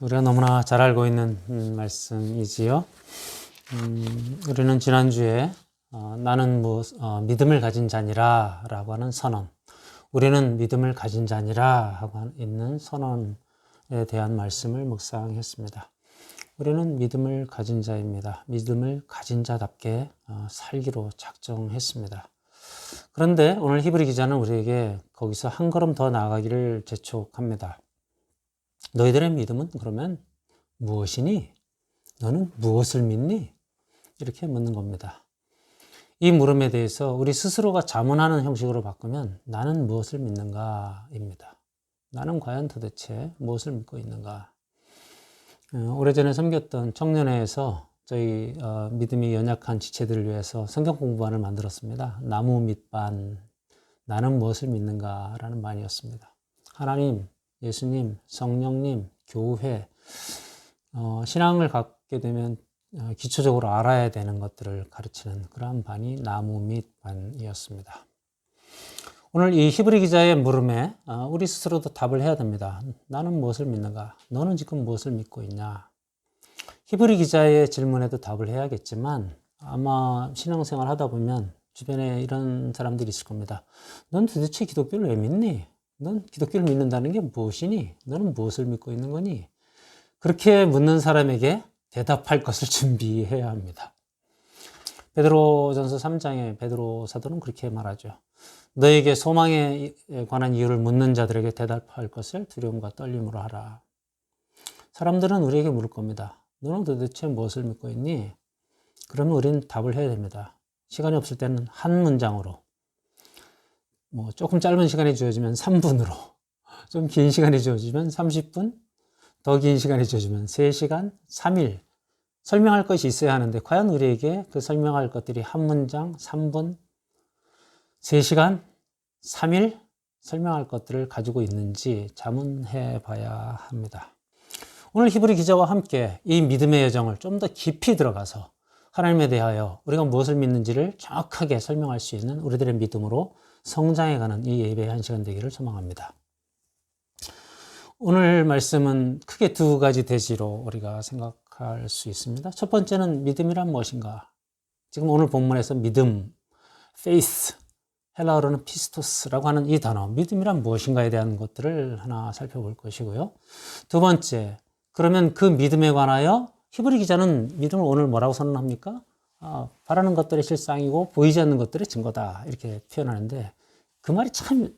우리가 너무나 잘 알고 있는 말씀이지요. 우리는 지난주에 나는 믿음을 가진 자니라 라고 하는 선언, 우리는 믿음을 가진 자니라 하고 있는 선언에 대한 말씀을 묵상했습니다. 우리는 믿음을 가진 자입니다. 믿음을 가진 자답게 살기로 작정했습니다. 그런데 오늘 히브리 기자는 우리에게 거기서 한 걸음 더 나아가기를 재촉합니다. 너희들의 믿음은 그러면 무엇이니? 너는 무엇을 믿니? 이렇게 묻는 겁니다. 이 물음에 대해서 우리 스스로가 자문하는 형식으로 바꾸면 나는 무엇을 믿는가입니다. 나는 과연 도대체 무엇을 믿고 있는가? 오래전에 섬겼던 청년회에서 저희 믿음이 연약한 지체들을 위해서 성경 공부반을 만들었습니다. 나무 밑반, 나는 무엇을 믿는가 라는 반이었습니다. 하나님, 예수님, 성령님, 교회, 신앙을 갖게 되면 기초적으로 알아야 되는 것들을 가르치는 그러한 반이 나무 밑반이었습니다. 오늘 이 히브리 기자의 물음에 우리 스스로도 답을 해야 됩니다. 나는 무엇을 믿는가? 너는 지금 무엇을 믿고 있냐? 히브리 기자의 질문에도 답을 해야겠지만 아마 신앙생활 하다 보면 주변에 이런 사람들이 있을 겁니다. 넌 도대체 기독교를 왜 믿니? 넌 기독교를 믿는다는 게 무엇이니? 너는 무엇을 믿고 있는 거니? 그렇게 묻는 사람에게 대답할 것을 준비해야 합니다. 베드로전서 3장에 베드로 사도는 그렇게 말하죠. 너에게 소망에 관한 이유를 묻는 자들에게 대답할 것을 두려움과 떨림으로 하라. 사람들은 우리에게 물을 겁니다. 너는 도대체 무엇을 믿고 있니? 그러면 우리는 답을 해야 됩니다. 시간이 없을 때는 한 문장으로, 조금 짧은 시간이 주어지면 3분으로, 좀 긴 시간이 주어지면 30분, 더 긴 시간이 주어지면 3시간, 3일 설명할 것이 있어야 하는데 과연 우리에게 그 설명할 것들이 한 문장, 3분, 3시간, 3일 설명할 것들을 가지고 있는지 자문해 봐야 합니다. 오늘 히브리 기자와 함께 이 믿음의 여정을 좀 더 깊이 들어가서 하나님에 대하여 우리가 무엇을 믿는지를 정확하게 설명할 수 있는 우리들의 믿음으로 성장해가는 이 예배의 한 시간 되기를 소망합니다. 오늘 말씀은 크게 두 가지 대지로 우리가 생각할 수 있습니다. 첫 번째는 믿음이란 무엇인가? 지금 오늘 본문에서 믿음, faith, 헬라어로는 피스토스라고 하는 이 단어, 믿음이란 무엇인가에 대한 것들을 하나 살펴볼 것이고요. 두 번째, 그러면 그 믿음에 관하여 히브리 기자는 믿음을 오늘 뭐라고 선언합니까? 바라는 것들의 실상이고 보이지 않는 것들의 증거다 이렇게 표현하는데 그 말이 참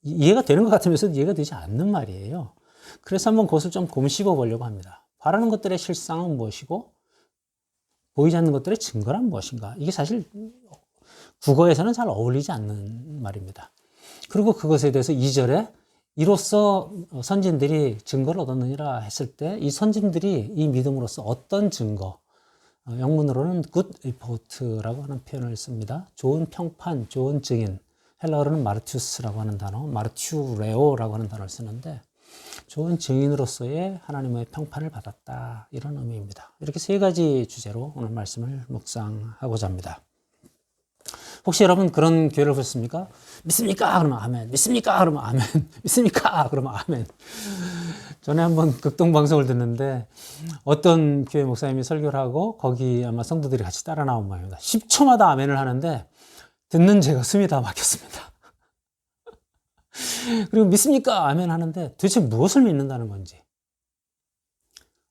이해가 되는 것 같으면서 이해가 되지 않는 말이에요. 그래서 한번 그것을 좀 곰씹어 보려고 합니다. 바라는 것들의 실상은 무엇이고 보이지 않는 것들의 증거란 무엇인가? 이게 사실 국어에서는 잘 어울리지 않는 말입니다. 그리고 그것에 대해서 2절에 이로써 선진들이 증거를 얻었느니라 했을 때 이 선진들이 이 믿음으로써 어떤 증거, 영문으로는 good report라고 하는 표현을 씁니다. 좋은 평판, 좋은 증인, 헬라어로는 마르투스라고 하는 단어, 마르투레오라고 하는 단어를 쓰는데 좋은 증인으로서의 하나님의 평판을 받았다 이런 의미입니다. 이렇게 세 가지 주제로 오늘 말씀을 묵상하고자 합니다. 혹시 여러분 그런 교회를 보셨습니까? 믿습니까? 그러면 아멘. 믿습니까? 그러면 아멘. 믿습니까? 그러면 아멘. 전에 한번 극동방송을 듣는데 어떤 교회 목사님이 설교를 하고 거기 아마 성도들이 같이 따라 나온 모양입니다. 10초마다 아멘을 하는데 듣는 제가 숨이 다 막혔습니다. 그리고 믿습니까? 아멘 하는데 도대체 무엇을 믿는다는 건지.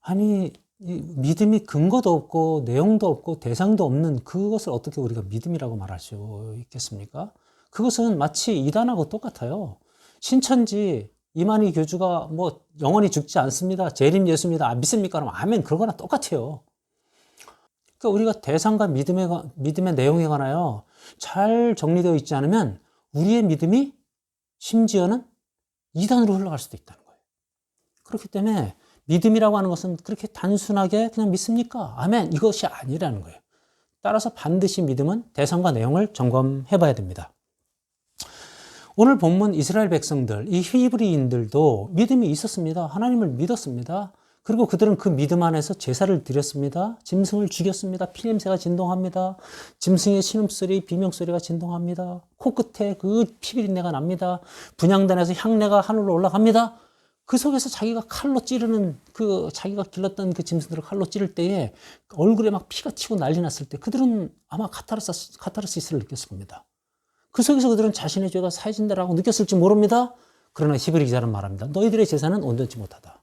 아니 믿음이 근거도 없고 내용도 없고 대상도 없는 그것을 어떻게 우리가 믿음이라고 말할 수 있겠습니까? 그것은 마치 이단하고 똑같아요. 신천지 이만희 교주가 영원히 죽지 않습니다. 재림 예수입니다. 믿습니까? 그러면 아멘 그거나 똑같아요. 그러니까 우리가 대상과 믿음의 내용에 관하여 잘 정리되어 있지 않으면 우리의 믿음이 심지어는 이단으로 흘러갈 수도 있다는 거예요. 그렇기 때문에 믿음이라고 하는 것은 그렇게 단순하게 그냥 믿습니까? 아멘 이것이 아니라는 거예요. 따라서 반드시 믿음은 대상과 내용을 점검해 봐야 됩니다. 오늘 본문 이스라엘 백성들, 이 히브리인들도 믿음이 있었습니다. 하나님을 믿었습니다. 그리고 그들은 그 믿음 안에서 제사를 드렸습니다. 짐승을 죽였습니다. 피냄새가 진동합니다. 짐승의 신음소리, 비명소리가 진동합니다. 코끝에 그 피비린내가 납니다. 분향단에서 향내가 하늘로 올라갑니다. 그 속에서 자기가 칼로 찌르는 자기가 길렀던 그 짐승들을 칼로 찌를 때에 얼굴에 막 피가 튀고 난리 났을 때 그들은 아마 카타르시스를 느꼈을 겁니다. 그 속에서 그들은 자신의 죄가 사해진다라고 느꼈을지 모릅니다. 그러나 히브리 기자는 말합니다. 너희들의 제사는 온전치 못하다.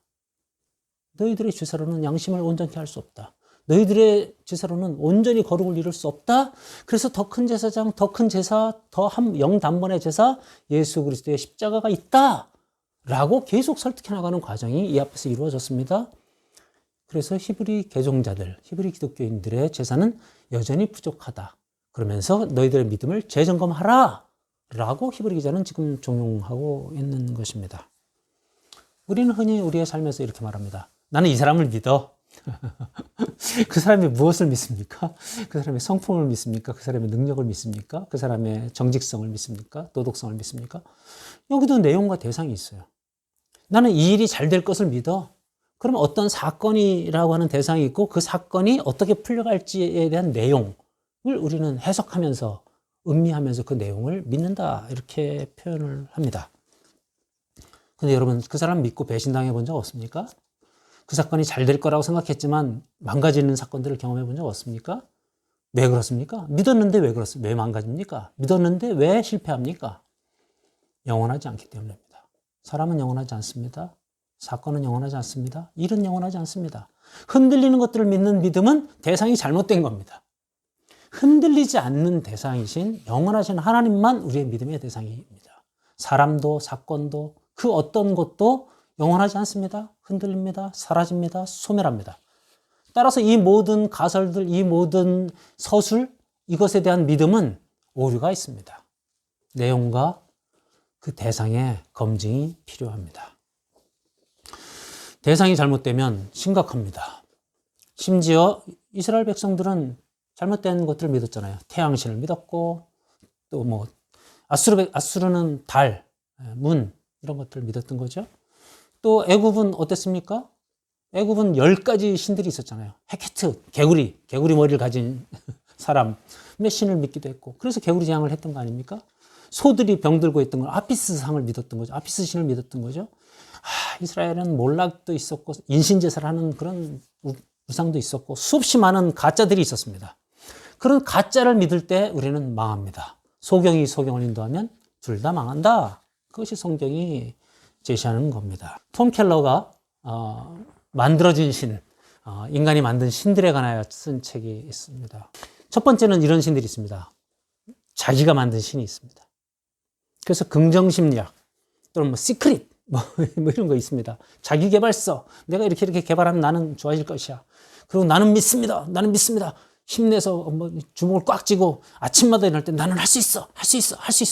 너희들의 제사로는 양심을 온전히 할 수 없다. 너희들의 제사로는 온전히 거룩을 이룰 수 없다. 그래서 더 큰 제사장, 더 큰 제사, 더 영단번의 제사, 예수 그리스도의 십자가가 있다. 라고 계속 설득해 나가는 과정이 이 앞에서 이루어졌습니다. 그래서 히브리 개종자들, 히브리 기독교인들의 제사는 여전히 부족하다. 그러면서 너희들의 믿음을 재점검하라. 라고 히브리 기자는 지금 종용하고 있는 것입니다. 우리는 흔히 우리의 삶에서 이렇게 말합니다. 나는 이 사람을 믿어. 그 사람이 무엇을 믿습니까? 그 사람의 성품을 믿습니까? 그 사람의 능력을 믿습니까? 그 사람의 정직성을 믿습니까? 도덕성을 믿습니까? 여기도 내용과 대상이 있어요. 나는 이 일이 잘 될 것을 믿어. 그럼 어떤 사건이라고 하는 대상이 있고 그 사건이 어떻게 풀려갈지에 대한 내용을 우리는 해석하면서 음미하면서 그 내용을 믿는다 이렇게 표현을 합니다. 근데 여러분 그 사람 믿고 배신당해 본 적 없습니까? 그 사건이 잘 될 거라고 생각했지만 망가지는 사건들을 경험해 본 적 없습니까? 왜 그렇습니까? 믿었는데 왜 그렇습니까? 왜 망가집니까? 믿었는데 왜 실패합니까? 영원하지 않기 때문입니다. 사람은 영원하지 않습니다. 사건은 영원하지 않습니다. 일은 영원하지 않습니다. 흔들리는 것들을 믿는 믿음은 대상이 잘못된 겁니다. 흔들리지 않는 대상이신 영원하신 하나님만 우리의 믿음의 대상입니다. 사람도 사건도 그 어떤 것도 영원하지 않습니다. 흔들립니다. 사라집니다. 소멸합니다. 따라서 이 모든 가설들, 이 모든 서술, 이것에 대한 믿음은 오류가 있습니다. 내용과 그 대상의 검증이 필요합니다. 대상이 잘못되면 심각합니다. 심지어 이스라엘 백성들은 잘못된 것들을 믿었잖아요. 태양신을 믿었고 또 뭐 아수르는 달, 문 이런 것들을 믿었던 거죠. 또 애굽은 어땠습니까? 애굽은 10가지 신들이 있었잖아요. 헤케트, 개구리 머리를 가진 사람의 신을 믿기도 했고 그래서 개구리 재앙을 했던 거 아닙니까? 소들이 병들고 있던 걸 아피스 상을 믿었던 거죠. 아피스 신을 믿었던 거죠. 이스라엘은 몰락도 있었고 인신제사를 하는 그런 우상도 있었고 수없이 많은 가짜들이 있었습니다. 그런 가짜를 믿을 때 우리는 망합니다. 소경이 소경을 인도하면 둘 다 망한다. 그것이 성경이 제시하는 겁니다. 톰 켈러가 만들어진 신, 인간이 만든 신들에 관하여 쓴 책이 있습니다. 첫 번째는 이런 신들이 있습니다. 자기가 만든 신이 있습니다. 그래서 긍정심리학 또는 뭐 시크릿 뭐 이런 거 있습니다. 자기개발서, 내가 이렇게 개발하면 나는 좋아질 것이야. 그리고 나는 믿습니다. 힘내서 뭐 주먹을 꽉 쥐고 아침마다 일어날 때 나는 할 수 있어.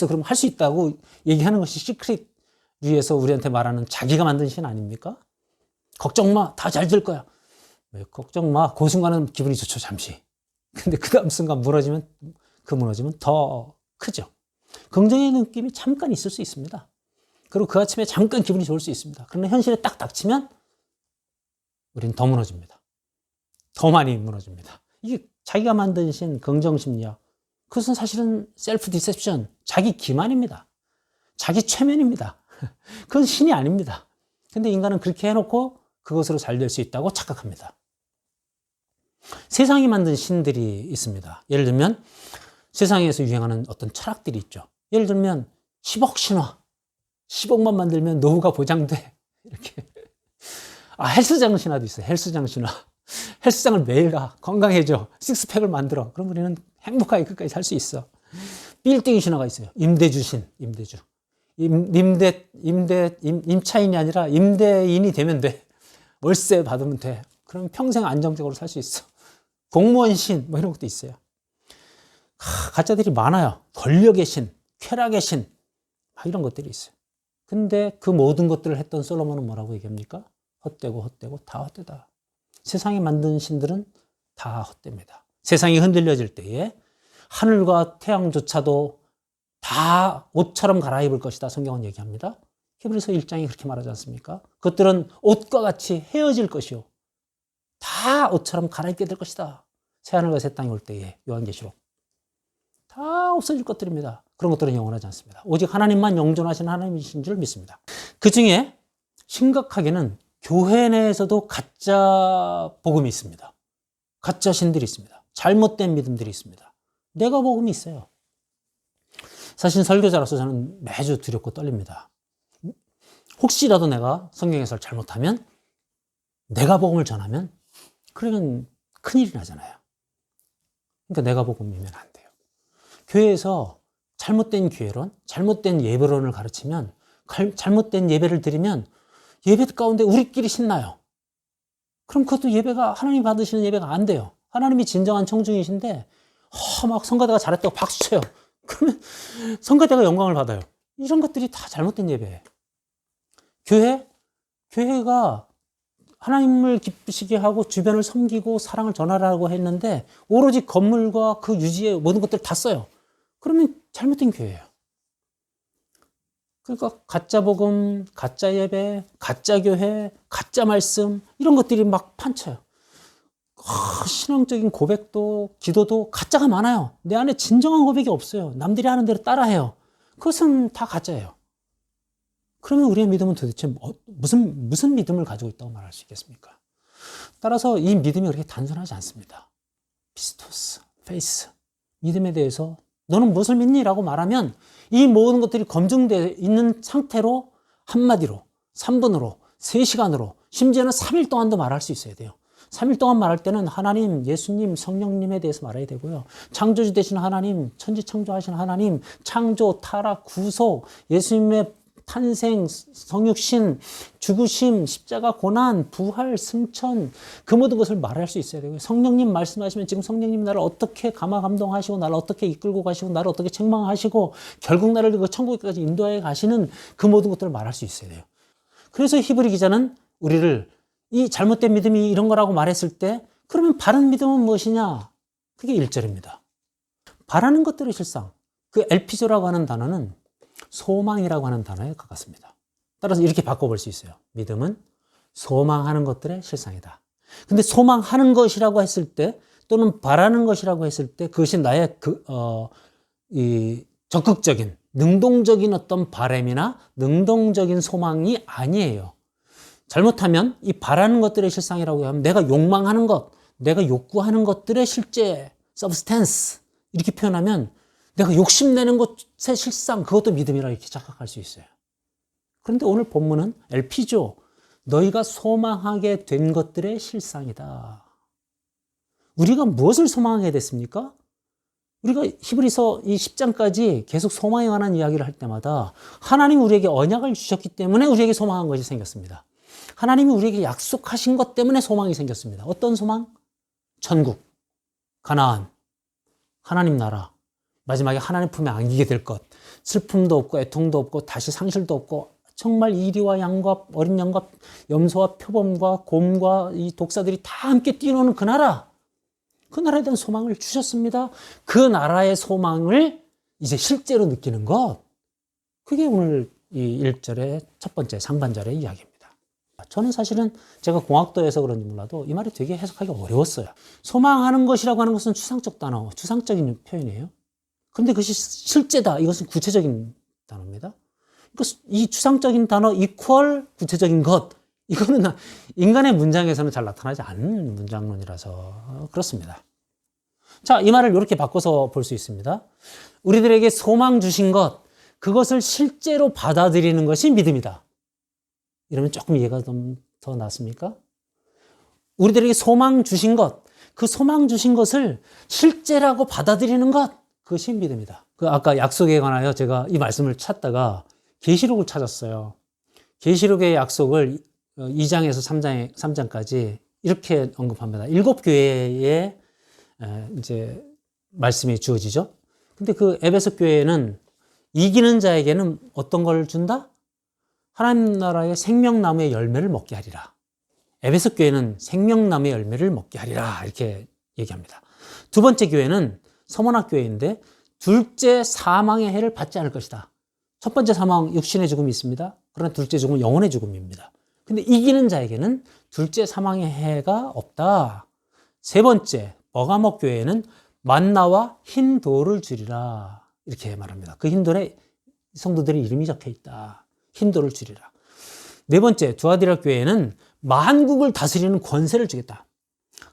그럼 할 수 있다고 얘기하는 것이 시크릿 위에서 우리한테 말하는 자기가 만든 신 아닙니까? 걱정 마, 다 잘 될 거야. 왜 걱정 마? 그 순간은 기분이 좋죠, 잠시. 근데 그 다음 순간 무너지면 더 크죠. 긍정의 느낌이 잠깐 있을 수 있습니다. 그리고 그 아침에 잠깐 기분이 좋을 수 있습니다. 그러나 현실에 딱 닥치면 우리는 더 무너집니다. 더 많이 무너집니다. 이게 자기가 만든 신 긍정심리학, 그것은 사실은 셀프 디셉션, 자기 기만입니다. 자기 최면입니다. 그건 신이 아닙니다. 근데 인간은 그렇게 해놓고 그것으로 잘 될 수 있다고 착각합니다. 세상이 만든 신들이 있습니다. 예를 들면 세상에서 유행하는 어떤 철학들이 있죠. 예를 들면 10억 신화, 10억만 만들면 노후가 보장돼. 이렇게. 헬스장 신화도 있어요. 헬스장 신화. 헬스장을 매일 가. 건강해져. 식스팩을 만들어. 그럼 우리는 행복하게 끝까지 살 수 있어. 빌딩 신화가 있어요. 임대주 신, 임대주. 임차인이 아니라 임대인이 되면 돼. 월세 받으면 돼. 그러면 평생 안정적으로 살 수 있어. 공무원 신, 뭐 이런 것도 있어요. 가짜들이 많아요. 권력의 신, 쾌락의 신, 이런 것들이 있어요. 근데 그 모든 것들을 했던 솔로몬은 뭐라고 얘기합니까? 헛되고 다 헛되다. 세상이 만든 신들은 다 헛됩니다. 세상이 흔들려질 때에 하늘과 태양조차도 다 옷처럼 갈아입을 것이다. 성경은 얘기합니다. 히브리서 1장이 그렇게 말하지 않습니까? 그것들은 옷과 같이 헤어질 것이요. 다 옷처럼 갈아입게 될 것이다. 새하늘과 새 땅이 올 때에 요한계시록. 다 없어질 것들입니다. 그런 것들은 영원하지 않습니다. 오직 하나님만 영존하신 하나님이신 줄 믿습니다. 그 중에 심각하게는 교회 내에서도 가짜 복음이 있습니다. 가짜 신들이 있습니다. 잘못된 믿음들이 있습니다. 내가 복음이 있어요. 사실 설교자로서 저는 매주 두렵고 떨립니다. 혹시라도 내가 성경 해설을 잘못하면, 내가 복음을 전하면, 그러면 큰일이 나잖아요. 그러니까 내가 복음이면 안 돼요. 교회에서 잘못된 교회론, 잘못된 예배론을 가르치면, 잘못된 예배를 드리면 예배 가운데 우리끼리 신나요. 그럼 그것도 예배가, 하나님 받으시는 예배가 안 돼요. 하나님이 진정한 청중이신데 막 성가대가 잘했다고 박수 쳐요. 그러면 성가대가 영광을 받아요. 이런 것들이 다 잘못된 예배예요. 교회가 하나님을 기쁘시게 하고 주변을 섬기고 사랑을 전하라고 했는데 오로지 건물과 그 유지의 모든 것들을 다 써요. 그러면 잘못된 교회예요. 그러니까 가짜 복음, 가짜 예배, 가짜 교회, 가짜 말씀, 이런 것들이 막 판쳐요. 신앙적인 고백도, 기도도 가짜가 많아요. 내 안에 진정한 고백이 없어요. 남들이 하는 대로 따라해요. 그것은 다 가짜예요. 그러면 우리의 믿음은 도대체 무슨 믿음을 가지고 있다고 말할 수 있겠습니까? 따라서 이 믿음이 그렇게 단순하지 않습니다. 피스토스, 페이스, 믿음에 대해서 너는 무엇을 믿니? 라고 말하면 이 모든 것들이 검증되어 있는 상태로 한마디로, 3분으로, 3시간으로, 심지어는 3일 동안도 말할 수 있어야 돼요. 3일 동안 말할 때는 하나님, 예수님, 성령님에 대해서 말해야 되고요. 창조주 되신 하나님, 천지창조하신 하나님, 창조, 타락, 구속, 예수님의 탄생, 성육신, 죽으심, 십자가, 고난, 부활, 승천, 그 모든 것을 말할 수 있어야 되고요. 성령님 말씀하시면 지금 성령님 나를 어떻게 감화감동하시고 나를 어떻게 이끌고 가시고 나를 어떻게 책망하시고 결국 나를 그 천국까지 인도해 가시는 그 모든 것들을 말할 수 있어야 돼요. 그래서 히브리 기자는 우리를 이 잘못된 믿음이 이런 거라고 말했을 때 그러면 바른 믿음은 무엇이냐? 그게 1절입니다. 바라는 것들의 실상. 그 엘피조라고 하는 단어는 소망이라고 하는 단어에 가깝습니다. 따라서 이렇게 바꿔볼 수 있어요. 믿음은 소망하는 것들의 실상이다. 근데 소망하는 것이라고 했을 때 또는 바라는 것이라고 했을 때 그것이 나의 이 적극적인 능동적인 어떤 바람이나 능동적인 소망이 아니에요. 잘못하면 이 바라는 것들의 실상이라고 하면 내가 욕망하는 것, 내가 욕구하는 것들의 실제 substance 이렇게 표현하면 내가 욕심내는 것의 실상, 그것도 믿음이라 이렇게 착각할 수 있어요. 그런데 오늘 본문은 엘피조, 너희가 소망하게 된 것들의 실상이다. 우리가 무엇을 소망하게 됐습니까? 우리가 히브리서 이 10장까지 계속 소망에 관한 이야기를 할 때마다 하나님이 우리에게 언약을 주셨기 때문에 우리에게 소망한 것이 생겼습니다. 하나님이 우리에게 약속하신 것 때문에 소망이 생겼습니다. 어떤 소망? 천국, 가나안, 하나님 나라, 마지막에 하나님 품에 안기게 될 것, 슬픔도 없고 애통도 없고 다시 상실도 없고 정말 이리와 양과 어린 양과 염소와 표범과 곰과 이 독사들이 다 함께 뛰노는 그 나라, 그 나라에 대한 소망을 주셨습니다. 그 나라의 소망을 이제 실제로 느끼는 것, 그게 오늘 이 1절의 첫 번째 상반절의 이야기입니다. 저는 사실은 제가 공학도에서 그런지 몰라도 이 말이 되게 해석하기 어려웠어요. 소망하는 것이라고 하는 것은 추상적 단어, 추상적인 표현이에요. 그런데 그것이 실제다, 이것은 구체적인 단어입니다. 그러니까 이 추상적인 단어 이퀄 구체적인 것, 이거는 인간의 문장에서는 잘 나타나지 않는 문장론이라서 그렇습니다. 자, 이 말을 이렇게 바꿔서 볼 수 있습니다. 우리들에게 소망 주신 것, 그것을 실제로 받아들이는 것이 믿음이다. 이러면 조금 이해가 좀 더 낫습니까? 우리들에게 소망 주신 것, 그 소망 주신 것을 실제라고 받아들이는 것, 그것이 믿음이다. 그 아까 약속에 관하여 제가 이 말씀을 찾다가 계시록을 찾았어요. 계시록의 약속을 2장에서 3장까지 이렇게 언급합니다. 7교회에 이제 말씀이 주어지죠. 근데 그 에베소 교회는 이기는 자에게는 어떤 걸 준다? 하나님 나라의 생명나무의 열매를 먹게 하리라. 에베소 교회는 생명나무의 열매를 먹게 하리라. 이렇게 얘기합니다. 두 번째 교회는 서머나 교회인데 둘째 사망의 해를 받지 않을 것이다. 첫 번째 사망, 육신의 죽음이 있습니다. 그러나 둘째 죽음은 영혼의 죽음입니다. 근데 이기는 자에게는 둘째 사망의 해가 없다. 세 번째, 버가모 교회는 만나와 흰 돌을 주리라. 이렇게 말합니다. 그 흰 돌에 성도들의 이름이 적혀 있다. 흰 돌을 주리라. 네 번째, 두아디라 교회는 만국을 다스리는 권세를 주겠다.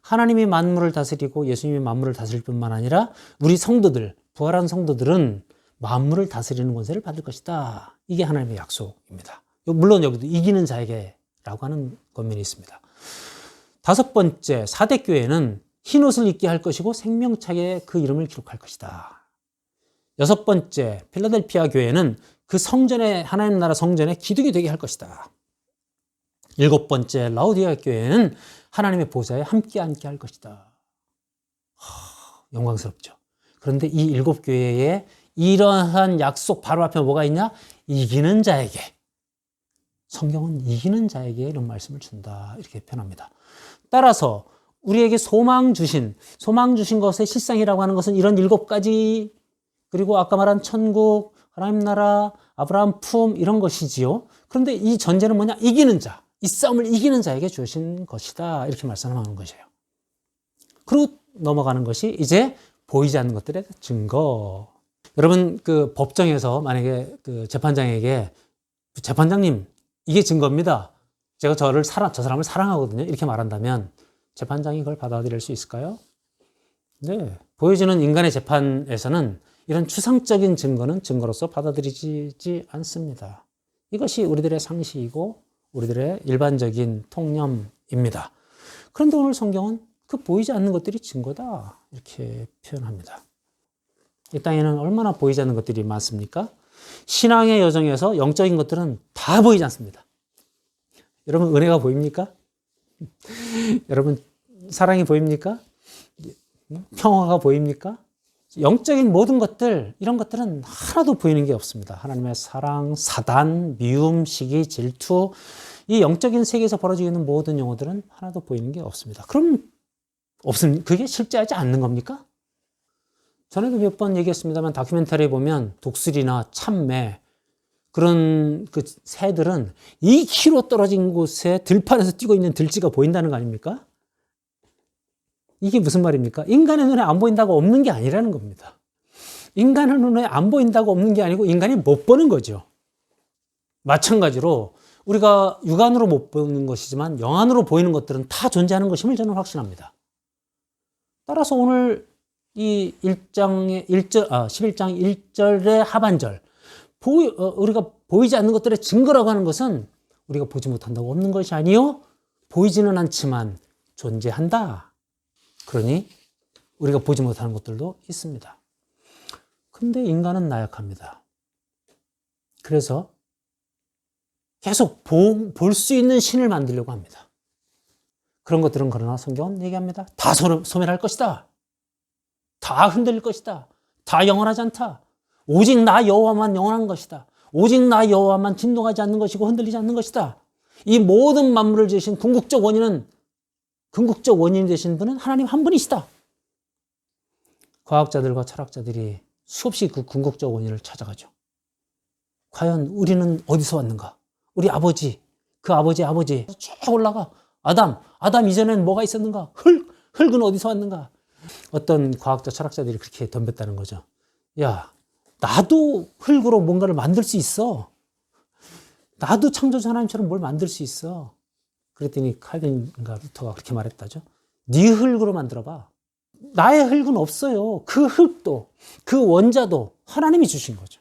하나님이 만물을 다스리고 예수님이 만물을 다스릴 뿐만 아니라 우리 성도들, 부활한 성도들은 만물을 다스리는 권세를 받을 것이다. 이게 하나님의 약속입니다. 물론 여기도 이기는 자에게 라고 하는 권면이 있습니다. 다섯 번째, 사대교회는 흰옷을 입게 할 것이고 생명책에 그 이름을 기록할 것이다. 여섯 번째, 필라델피아 교회는 그 성전에, 하나님 나라 성전에 기둥이 되게 할 것이다. 일곱 번째, 라오디아 교회는 하나님의 보좌에 함께 앉게 할 것이다. 영광스럽죠. 그런데 이 일곱 교회에 이러한 약속 바로 앞에 뭐가 있냐? 이기는 자에게. 성경은 이기는 자에게 이런 말씀을 준다. 이렇게 표현합니다. 따라서 우리에게 소망 주신 것의 실상이라고 하는 것은 이런 일곱 가지, 그리고 아까 말한 천국, 하나님 나라, 아브라함 품 이런 것이지요. 그런데 이 전제는 뭐냐? 이기는 자. 이 싸움을 이기는 자에게 주신 것이다. 이렇게 말씀하는 것이에요. 그리고 넘어가는 것이 이제 보이지 않는 것들의 증거. 여러분, 그 법정에서 만약에 그 재판장에게 재판장님, 이게 증거입니다. 제가 저 사람을 사랑하거든요. 이렇게 말한다면 재판장이 그걸 받아들일 수 있을까요? 네. 보여지는 인간의 재판에서는 이런 추상적인 증거는 증거로서 받아들이지 않습니다. 이것이 우리들의 상식이고 우리들의 일반적인 통념입니다. 그런데 오늘 성경은 그 보이지 않는 것들이 증거다. 이렇게 표현합니다. 이 땅에는 얼마나 보이지 않는 것들이 많습니까? 신앙의 여정에서 영적인 것들은 다 보이지 않습니다. 여러분, 은혜가 보입니까? 여러분, 사랑이 보입니까? 평화가 보입니까? 영적인 모든 것들, 이런 것들은 하나도 보이는 게 없습니다. 하나님의 사랑, 사단, 미움, 시기, 질투, 이 영적인 세계에서 벌어지고 있는 모든 영혼들은 하나도 보이는 게 없습니다. 그럼 그게 실제하지 않는 겁니까? 전에도 몇 번 얘기했습니다만 다큐멘터리에 보면 독수리나 참매, 그런 그 새들은 2km 떨어진 곳에 들판에서 뛰고 있는 들쥐가 보인다는 거 아닙니까? 이게 무슨 말입니까? 인간의 눈에 안 보인다고 없는 게 아니라는 겁니다. 인간의 눈에 안 보인다고 없는 게 아니고 인간이 못 보는 거죠. 마찬가지로 우리가 육안으로 못 보는 것이지만 영안으로 보이는 것들은 다 존재하는 것임을 저는 확신합니다. 따라서 오늘 이 11장 1절의 하반절, 우리가 보이지 않는 것들의 증거라고 하는 것은 우리가 보지 못한다고 없는 것이 아니요, 보이지는 않지만 존재한다. 그러니 우리가 보지 못하는 것들도 있습니다. 근데 인간은 나약합니다. 그래서 계속 볼 수 있는 신을 만들려고 합니다. 그런 것들은 그러나 성경은 얘기합니다. 다 소멸할 것이다. 다 흔들릴 것이다. 다 영원하지 않다. 오직 나 여호와만 영원한 것이다. 오직 나 여호와만 진동하지 않는 것이고 흔들리지 않는 것이다. 이 모든 만물을 지으신 궁극적 원인이 되신 분은 하나님 한 분이시다. 과학자들과 철학자들이 수없이 그 궁극적 원인을 찾아가죠. 과연 우리는 어디서 왔는가? 우리 아버지, 그 아버지 쭉 올라가. 아담 이전엔 뭐가 있었는가? 흙은 어디서 왔는가? 어떤 과학자, 철학자들이 그렇게 덤볐다는 거죠. 야, 나도 흙으로 뭔가를 만들 수 있어. 나도 창조주 하나님처럼 뭘 만들 수 있어. 그랬더니 칼빈과 루터가 그렇게 말했다죠. 네 흙으로 만들어봐. 나의 흙은 없어요. 그 흙도, 그 원자도 하나님이 주신 거죠.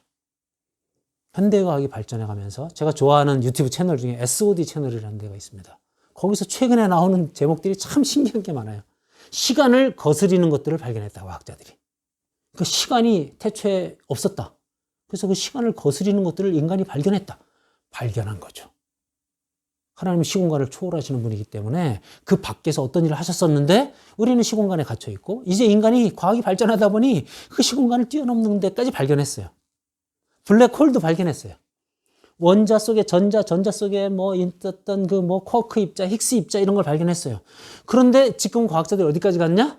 현대과학이 발전해가면서 제가 좋아하는 유튜브 채널 중에 SOD 채널이라는 데가 있습니다. 거기서 최근에 나오는 제목들이 참 신기한 게 많아요. 시간을 거스리는 것들을 발견했다, 과학자들이. 그 시간이 태초에 없었다. 그래서 그 시간을 거스리는 것들을 인간이 발견한 거죠. 하나님은 시공간을 초월하시는 분이기 때문에 그 밖에서 어떤 일을 하셨었는데 우리는 시공간에 갇혀 있고, 이제 인간이 과학이 발전하다 보니 그 시공간을 뛰어넘는 데까지 발견했어요. 블랙홀도 발견했어요. 원자 속에 전자 속에 뭐 있었던 그 뭐 쿼크 입자, 힉스 입자 이런 걸 발견했어요. 그런데 지금 과학자들이 어디까지 갔냐?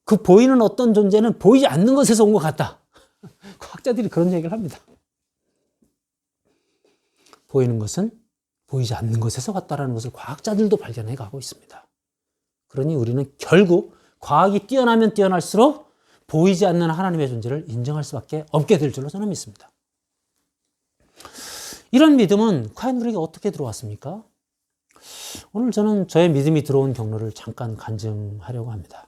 그 보이는 어떤 존재는 보이지 않는 것에서 온 것 같다. 과학자들이 그런 얘기를 합니다. 보이는 것은 보이지 않는 것에서 왔다라는 것을 과학자들도 발견해 가고 있습니다. 그러니 우리는 결국 과학이 뛰어나면 뛰어날수록 보이지 않는 하나님의 존재를 인정할 수밖에 없게 될 줄로 저는 믿습니다. 이런 믿음은 과연 우리에게 어떻게 들어왔습니까? 오늘 저는 저의 믿음이 들어온 경로를 잠깐 간증하려고 합니다.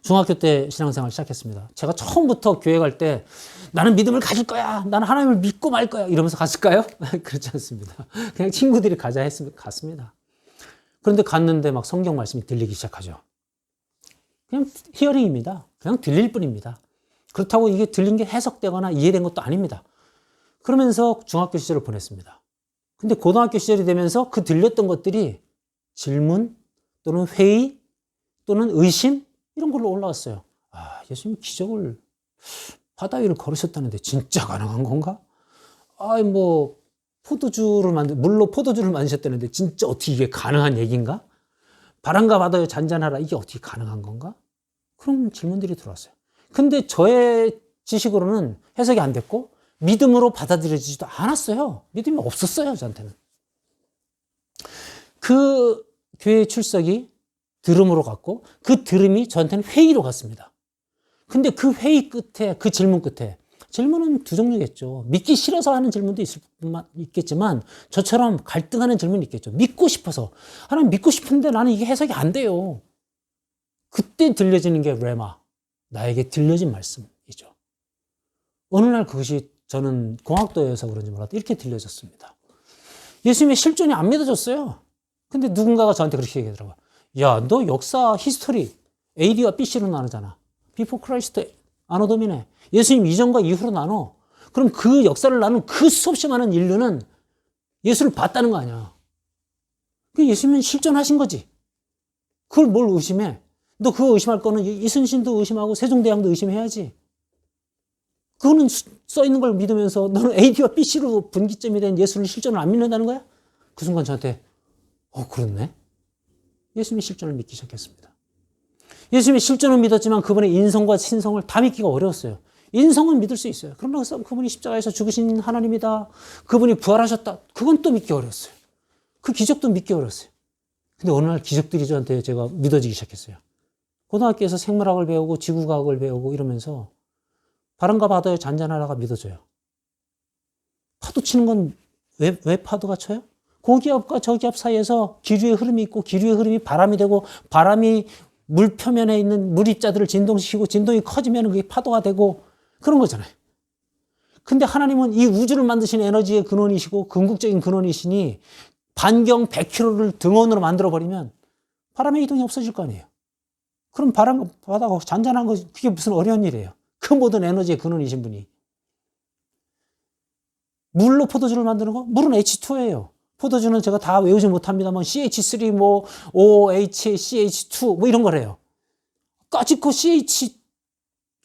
중학교 때 신앙생활 시작했습니다. 제가 처음부터 교회 갈 때 나는 믿음을 가질 거야. 나는 하나님을 믿고 말 거야. 이러면서 갔을까요? 그렇지 않습니다. 그냥 친구들이 가자 했으면 갔습니다. 그런데 갔는데 막 성경 말씀이 들리기 시작하죠. 그냥 히어링입니다. 그냥 들릴 뿐입니다. 그렇다고 이게 들린 게 해석되거나 이해된 것도 아닙니다. 그러면서 중학교 시절을 보냈습니다. 근데 고등학교 시절이 되면서 그 들렸던 것들이 질문 또는 회의 또는 의심 이런 걸로 올라왔어요. 아, 예수님이 기적을 바다 위를 걸으셨다는데 진짜 가능한 건가? 아, 뭐 물로 포도주를 만드셨다는데 진짜 어떻게 이게 가능한 얘기인가? 바람과 바다에 잔잔하라 이게 어떻게 가능한 건가? 그런 질문들이 들어왔어요. 근데 저의 지식으로는 해석이 안 됐고 믿음으로 받아들여지지도 않았어요. 믿음이 없었어요, 저한테는. 그 교회 출석이 들음으로 갔고 그 들음이 저한테는 회의로 갔습니다. 근데 그 회의 끝에 그 질문 끝에 질문은 두 종류겠죠. 믿기 싫어서 하는 질문도 있겠지만 저처럼 갈등하는 질문이 있겠죠. 믿고 싶어서. 하나님 믿고 싶은데 나는 이게 해석이 안 돼요. 그때 들려지는 게 레마. 나에게 들려진 말씀이죠. 어느 날 그것이 저는 공학도여서 그런지 몰라도 이렇게 들려졌습니다. 예수님의 실존이 안 믿어졌어요. 근데 누군가가 저한테 그렇게 얘기하더라고요. 야, 너 역사 히스토리 AD와 BC로 나누잖아. Before Christ, 아노 도미네. 예수님 이전과 이후로 나눠. 그럼 그 역사를 나눈 그 수없이 많은 인류는 예수를 봤다는 거 아니야. 그 예수님은 실존하신 거지. 그걸 뭘 의심해? 너 그거 의심할 거는 이순신도 의심하고 세종대왕도 의심해야지. 그거는 써 있는 걸 믿으면서 너는 AD와 BC로 분기점이 된 예수를 실존을 안 믿는다는 거야? 그 순간 저한테 그렇네. 예수님의 실존을 믿기 시작했습니다. 예수님의 실존을 믿었지만 그분의 인성과 신성을 다 믿기가 어려웠어요. 인성은 믿을 수 있어요. 그러나 그분이 십자가에서 죽으신 하나님이다. 그분이 부활하셨다. 그건 또 믿기 어려웠어요. 그 기적도 믿기 어려웠어요. 근데 어느 날 기적들이 저한테 제가 믿어지기 시작했어요. 고등학교에서 생물학을 배우고 지구과학을 배우고 이러면서 바람과 바다의 잔잔하라가 믿어져요. 파도 치는 건 왜 파도가 쳐요? 고기압과 저기압 사이에서 기류의 흐름이 있고 기류의 흐름이 바람이 되고 바람이 물 표면에 있는 물입자들을 진동시키고 진동이 커지면 그게 파도가 되고 그런 거잖아요. 근데 하나님은 이 우주를 만드신 에너지의 근원이시고 궁극적인 근원이시니 반경 100km를 등원으로 만들어버리면 바람의 이동이 없어질 거 아니에요. 그럼 바람, 바다가 잔잔한 거 그게 무슨 어려운 일이에요. 그 모든 에너지의 근원이신 분이. 물로 포도주를 만드는 거? 물은 H2예요. 포도주는 제가 다 외우지 못합니다만 CH3, 뭐 OH, CH2 뭐 이런 거래요. 까짓거 CH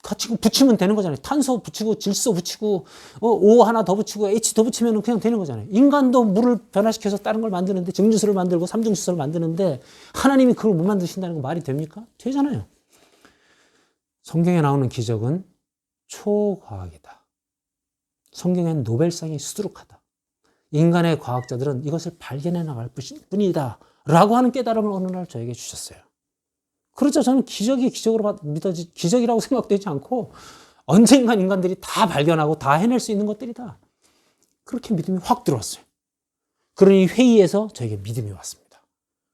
같이 붙이면 되는 거잖아요. 탄소 붙이고 질소 붙이고 O 하나 더 붙이고 H 더 붙이면 그냥 되는 거잖아요. 인간도 물을 변화시켜서 다른 걸 만드는데 증류수를 만들고 삼중수소를 만드는데 하나님이 그걸 못 만드신다는 거 말이 됩니까? 되잖아요. 성경에 나오는 기적은 초과학이다. 성경엔 노벨상이 수두룩하다. 인간의 과학자들은 이것을 발견해 나갈 뿐이다. 라고 하는 깨달음을 어느 날 저에게 주셨어요. 그렇죠. 저는 기적이 기적으로 기적이라고 생각되지 않고 언젠간 인간들이 다 발견하고 다 해낼 수 있는 것들이다. 그렇게 믿음이 확 들어왔어요. 그러니 회의에서 저에게 믿음이 왔습니다.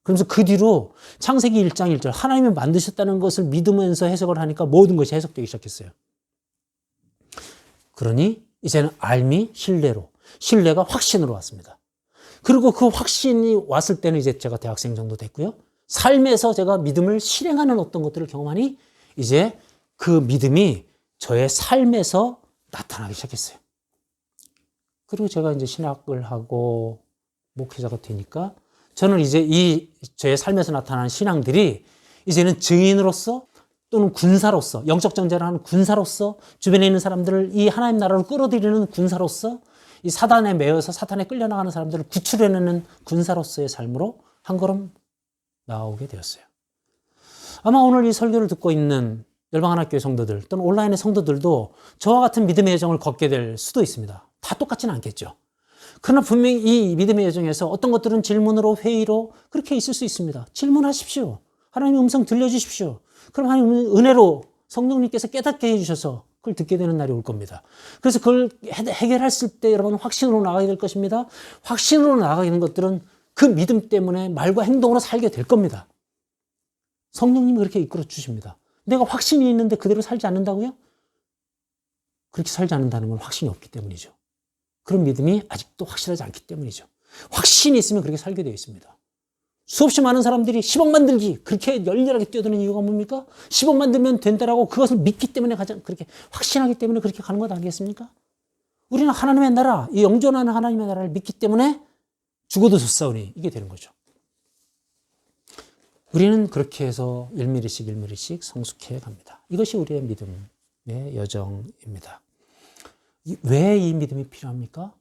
그러면서 그 뒤로 창세기 1장 1절 하나님이 만드셨다는 것을 믿으면서 해석을 하니까 모든 것이 해석되기 시작했어요. 그러니 이제는 알미 신뢰로 신뢰가 확신으로 왔습니다. 그리고 그 확신이 왔을 때는 이제 제가 대학생 정도 됐고요. 삶에서 제가 믿음을 실행하는 어떤 것들을 경험하니 이제 그 믿음이 저의 삶에서 나타나기 시작했어요. 그리고 제가 이제 신학을 하고 목회자가 되니까 저는 이제 이 저의 삶에서 나타나는 신앙들이 이제는 증인으로서 또는 군사로서 영적 전쟁을 하는 군사로서 주변에 있는 사람들을 이 하나님 나라로 끌어들이는 군사로서 이 사단에 매여서 사탄에 끌려나가는 사람들을 구출해내는 군사로서의 삶으로 한 걸음 나오게 되었어요. 아마 오늘 이 설교를 듣고 있는 열방하나교회 성도들 또는 온라인의 성도들도 저와 같은 믿음의 여정을 걷게 될 수도 있습니다. 다 똑같지는 않겠죠. 그러나 분명히 이 믿음의 여정에서 어떤 것들은 질문으로 회의로 그렇게 있을 수 있습니다. 질문하십시오. 하나님의 음성 들려주십시오. 그럼 하나님 은혜로 성령님께서 깨닫게 해주셔서 그걸 듣게 되는 날이 올 겁니다. 그래서 그걸 해결했을 때 여러분 확신으로 나가게 될 것입니다. 확신으로 나가게 되는 것들은 그 믿음 때문에 말과 행동으로 살게 될 겁니다. 성령님이 그렇게 이끌어 주십니다. 내가 확신이 있는데 그대로 살지 않는다고요? 그렇게 살지 않는다는 건 확신이 없기 때문이죠. 그런 믿음이 아직도 확실하지 않기 때문이죠. 확신이 있으면 그렇게 살게 되어 있습니다. 수없이 많은 사람들이 10억 만들기 그렇게 열렬하게 뛰어드는 이유가 뭡니까? 10억 만들면 된다라고 그것을 믿기 때문에 가장 그렇게 확신하기 때문에 그렇게 가는 것 아니겠습니까? 우리는 하나님의 나라, 이 영존하는 하나님의 나라를 믿기 때문에 죽어도 좋사오니 이게 되는 거죠. 우리는 그렇게 해서 1mm씩 1mm씩 성숙해 갑니다. 이것이 우리의 믿음의 여정입니다. 왜 이 믿음이 필요합니까?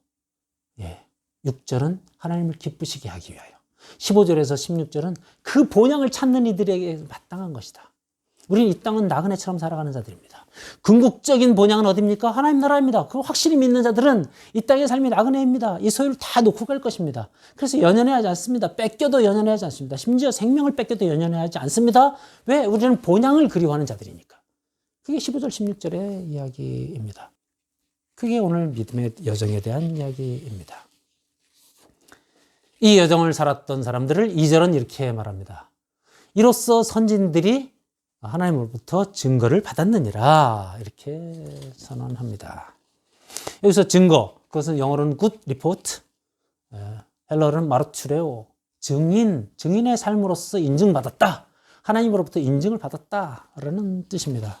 6절은 하나님을 기쁘시게 하기 위하여. 15절에서 16절은 그 본향을 찾는 이들에게 마땅한 것이다. 우리는 이 땅은 나그네처럼 살아가는 자들입니다. 궁극적인 본향은 어디입니까? 하나님 나라입니다. 그 확실히 믿는 자들은 이 땅의 삶이 나그네입니다. 이 소유를 다 놓고 갈 것입니다. 그래서 연연해하지 않습니다. 뺏겨도 연연해하지 않습니다. 심지어 생명을 뺏겨도 연연해하지 않습니다. 왜? 우리는 본향을 그리워하는 자들이니까. 그게 15절, 16절의 이야기입니다. 그게 오늘 믿음의 여정에 대한 이야기입니다. 이 여정을 살았던 사람들을 2절은 이렇게 말합니다. 이로써 선진들이 하나님으로부터 증거를 받았느니라 이렇게 선언합니다. 여기서 증거, 그것은 영어로는 good report, 헬러로는 마르투레오, 증인의 삶으로서 인증받았다. 하나님으로부터 인증을 받았다라는 뜻입니다.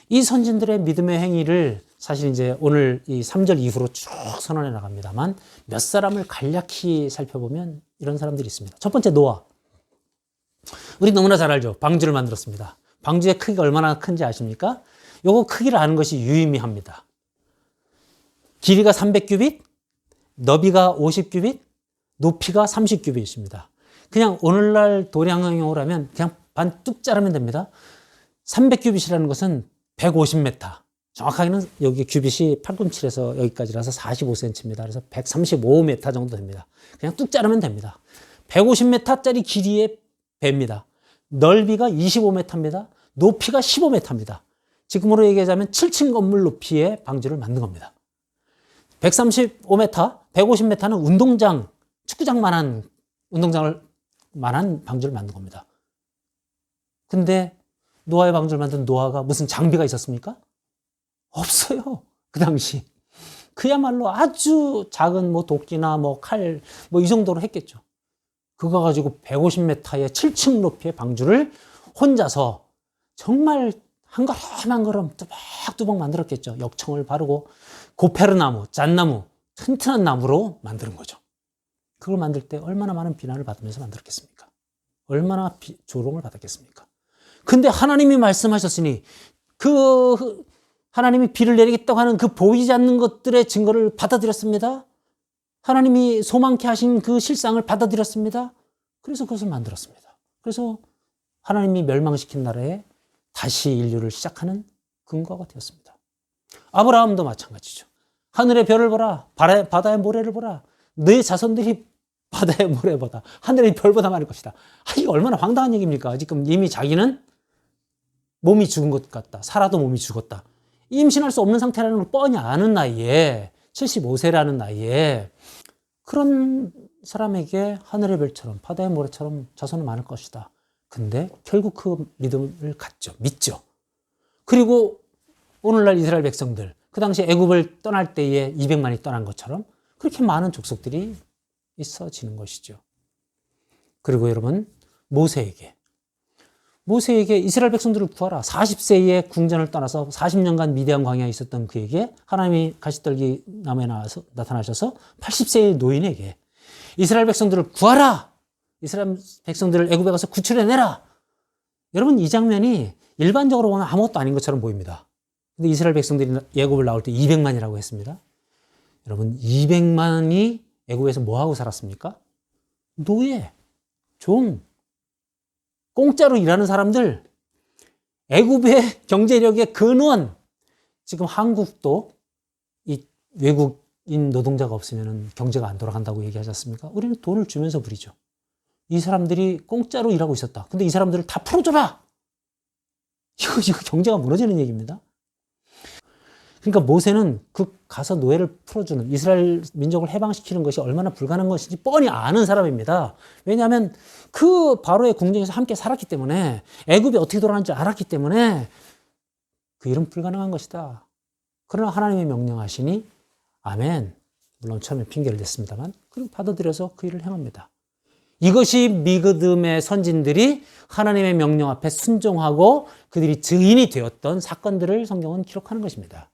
이 선진들의 믿음의 행위를 사실 이제 오늘 이 3절 이후로 쭉 선언해 나갑니다만 몇 사람을 간략히 살펴보면 이런 사람들이 있습니다. 첫 번째 노아. 우리 너무나 잘 알죠. 방주를 만들었습니다. 방주의 크기가 얼마나 큰지 아십니까? 요거 크기를 아는 것이 유의미합니다. 길이가 300규빗, 너비가 50규빗, 높이가 30규빗입니다. 그냥 오늘날 도량형으로 하면 그냥 반 뚝 자르면 됩니다. 300규빗이라는 것은 150m. 정확하게는 여기 규빗이 팔꿈치에서 여기까지라서 45cm입니다. 그래서 135m 정도 됩니다. 그냥 뚝 자르면 됩니다. 150m짜리 길이의 배입니다. 넓이가 25m입니다. 높이가 15m입니다. 지금으로 얘기하자면 7층 건물 높이의 방주를 만든 겁니다. 135m, 150m는 운동장, 축구장만한 운동장을 만한 방주를 만든 겁니다. 근데 노아의 방주를 만든 노아가 무슨 장비가 있었습니까? 없어요. 그 당시. 그야말로 아주 작은 뭐 도끼나 뭐 칼, 뭐 이 정도로 했겠죠. 그거 가지고 150m의 7층 높이의 방주를 혼자서 정말 한 걸음 한 걸음 뚜벅뚜벅 만들었겠죠. 역청을 바르고 고페르나무, 잣나무, 튼튼한 나무로 만드는 거죠. 그걸 만들 때 얼마나 많은 비난을 받으면서 만들었겠습니까? 얼마나 조롱을 받았겠습니까? 근데 하나님이 말씀하셨으니 그 하나님이 비를 내리겠다고 하는 그 보이지 않는 것들의 증거를 받아들였습니다. 하나님이 소망케 하신 그 실상을 받아들였습니다. 그래서 그것을 만들었습니다. 그래서 하나님이 멸망시킨 나라에 다시 인류를 시작하는 근거가 되었습니다. 아브라함도 마찬가지죠. 하늘의 별을 보라, 바다의 모래를 보라, 너의 자손들이 바다의 모래보다 하늘의 별보다 많을 것이다. 이게 얼마나 황당한 얘기입니까? 지금 이미 자기는 몸이 죽은 것 같다. 살아도 몸이 죽었다. 임신할 수 없는 상태라는 걸 뻔히 아는 나이에 75세라는 나이에 그런 사람에게 하늘의 별처럼 바다의 모래처럼 자손은 많을 것이다. 근데 결국 그 믿음을 갖죠. 믿죠. 그리고 오늘날 이스라엘 백성들 그 당시 애굽을 떠날 때에 200만이 떠난 것처럼 그렇게 많은 족속들이 있어지는 것이죠. 그리고 여러분 모세에게 이스라엘 백성들을 구하라. 40세에 궁전을 떠나서 40년간 미디안 광야에 있었던 그에게 하나님이 가시떨기 나무에 나타나셔서 80세의 노인에게 이스라엘 백성들을 구하라. 이스라엘 백성들을 애굽에 가서 구출해내라. 여러분 이 장면이 일반적으로 보면 아무것도 아닌 것처럼 보입니다. 근데 이스라엘 백성들이 애굽을 나올 때 200만이라고 했습니다. 여러분 200만이 애굽에서 뭐하고 살았습니까? 노예, 종, 공짜로 일하는 사람들, 애굽의 경제력의 근원. 지금 한국도 이 외국인 노동자가 없으면 경제가 안 돌아간다고 얘기하지 않습니까? 우리는 돈을 주면서 부리죠. 이 사람들이 공짜로 일하고 있었다. 근데 이 사람들을 다 풀어줘라. 이거 경제가 무너지는 얘기입니다. 그러니까 모세는 그 가서 노예를 풀어주는 이스라엘 민족을 해방시키는 것이 얼마나 불가능한 것인지 뻔히 아는 사람입니다. 왜냐하면 그 바로의 궁정에서 함께 살았기 때문에 애굽이 어떻게 돌아가는지 알았기 때문에 그 일은 불가능한 것이다. 그러나 하나님이 명령하시니 아멘. 물론 처음에 핑계를 댔습니다만 그리고 받아들여서 그 일을 행합니다. 이것이 믿음의 선진들이 하나님의 명령 앞에 순종하고 그들이 증인이 되었던 사건들을 성경은 기록하는 것입니다.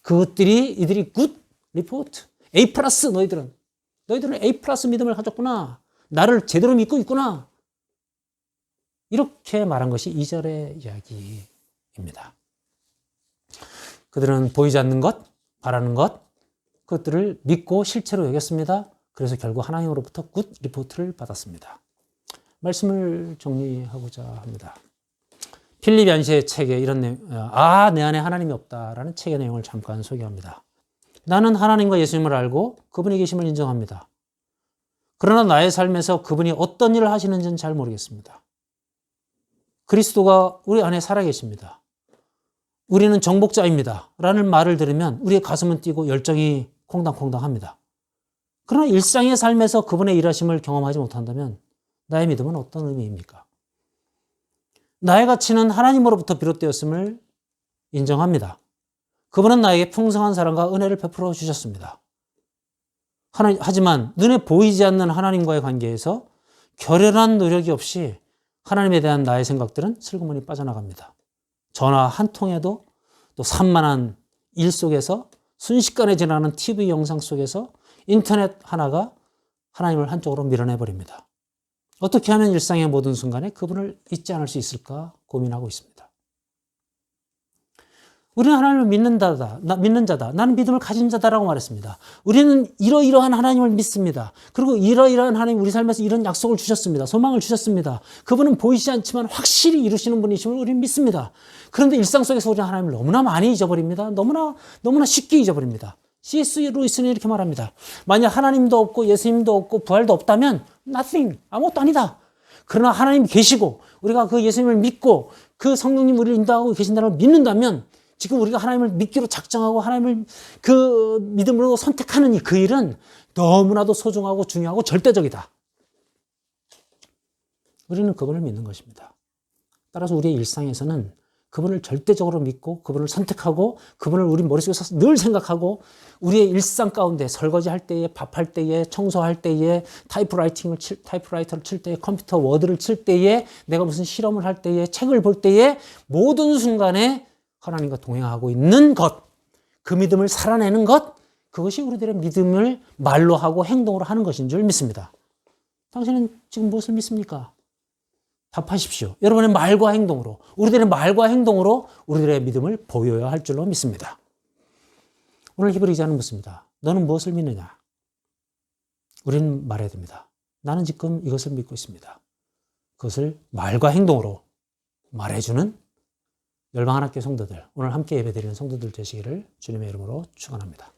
그것들이 이들이 굿 리포트 A+, 너희들은 A+ 믿음을 가졌구나. 나를 제대로 믿고 있구나. 이렇게 말한 것이 2절의 이야기입니다. 그들은 보이지 않는 것, 바라는 것, 그것들을 믿고 실체로 여겼습니다. 그래서 결국 하나님으로부터 굿 리포트를 받았습니다. 말씀을 정리하고자 합니다. 필립 얀시의 책에 이런 내용, 내 안에 하나님이 없다라는 책의 내용을 잠깐 소개합니다. 나는 하나님과 예수님을 알고 그분이 계심을 인정합니다. 그러나 나의 삶에서 그분이 어떤 일을 하시는지는 잘 모르겠습니다. 그리스도가 우리 안에 살아계십니다. 우리는 정복자입니다. 라는 말을 들으면 우리의 가슴은 뛰고 열정이 콩당콩당합니다. 그러나 일상의 삶에서 그분의 일하심을 경험하지 못한다면 나의 믿음은 어떤 의미입니까? 나의 가치는 하나님으로부터 비롯되었음을 인정합니다. 그분은 나에게 풍성한 사랑과 은혜를 베풀어 주셨습니다. 하지만 눈에 보이지 않는 하나님과의 관계에서 결연한 노력이 없이 하나님에 대한 나의 생각들은 슬그머니 빠져나갑니다. 전화 한 통에도 또 산만한 일 속에서 순식간에 지나는 TV 영상 속에서 인터넷 하나가 하나님을 한쪽으로 밀어내버립니다. 어떻게 하면 일상의 모든 순간에 그분을 잊지 않을 수 있을까 고민하고 있습니다. 우리는 하나님을 믿는 자다. 나는 믿음을 가진 자다라고 말했습니다. 우리는 이러이러한 하나님을 믿습니다. 그리고 이러이러한 하나님 우리 삶에서 이런 약속을 주셨습니다. 소망을 주셨습니다. 그분은 보이지 않지만 확실히 이루시는 분이심을 우리는 믿습니다. 그런데 일상 속에서 우리는 하나님을 너무나 많이 잊어버립니다. 너무나 쉽게 잊어버립니다. C.S. 루이스는 이렇게 말합니다. 만약 하나님도 없고 예수님도 없고 부활도 없다면 nothing, 아무것도 아니다. 그러나 하나님이 계시고 우리가 그 예수님을 믿고 그 성령님 우리를 인도하고 계신다는 걸 믿는다면 지금 우리가 하나님을 믿기로 작정하고 하나님을 그 믿음으로 선택하는 그 일은 너무나도 소중하고 중요하고 절대적이다. 우리는 그분을 믿는 것입니다. 따라서 우리의 일상에서는 그분을 절대적으로 믿고 그분을 선택하고 그분을 우리 머릿속에서 늘 생각하고 우리의 일상 가운데 설거지할 때에 밥할 때에 청소할 때에 타이프라이터를 칠 때에 컴퓨터 워드를 칠 때에 내가 무슨 실험을 할 때에 책을 볼 때에 모든 순간에 하나님과 동행하고 있는 것, 그 믿음을 살아내는 것, 그것이 우리들의 믿음을 말로 하고 행동으로 하는 것인 줄 믿습니다. 당신은 지금 무엇을 믿습니까? 답하십시오. 여러분의 말과 행동으로, 우리들의 말과 행동으로 우리들의 믿음을 보여야 할 줄로 믿습니다. 오늘 히브리 기자는 묻습니다. 너는 무엇을 믿느냐? 우리는 말해야 됩니다. 나는 지금 이것을 믿고 있습니다. 그것을 말과 행동으로 말해주는 열방하나교회 성도들, 오늘 함께 예배드리는 성도들 되시기를 주님의 이름으로 축원합니다.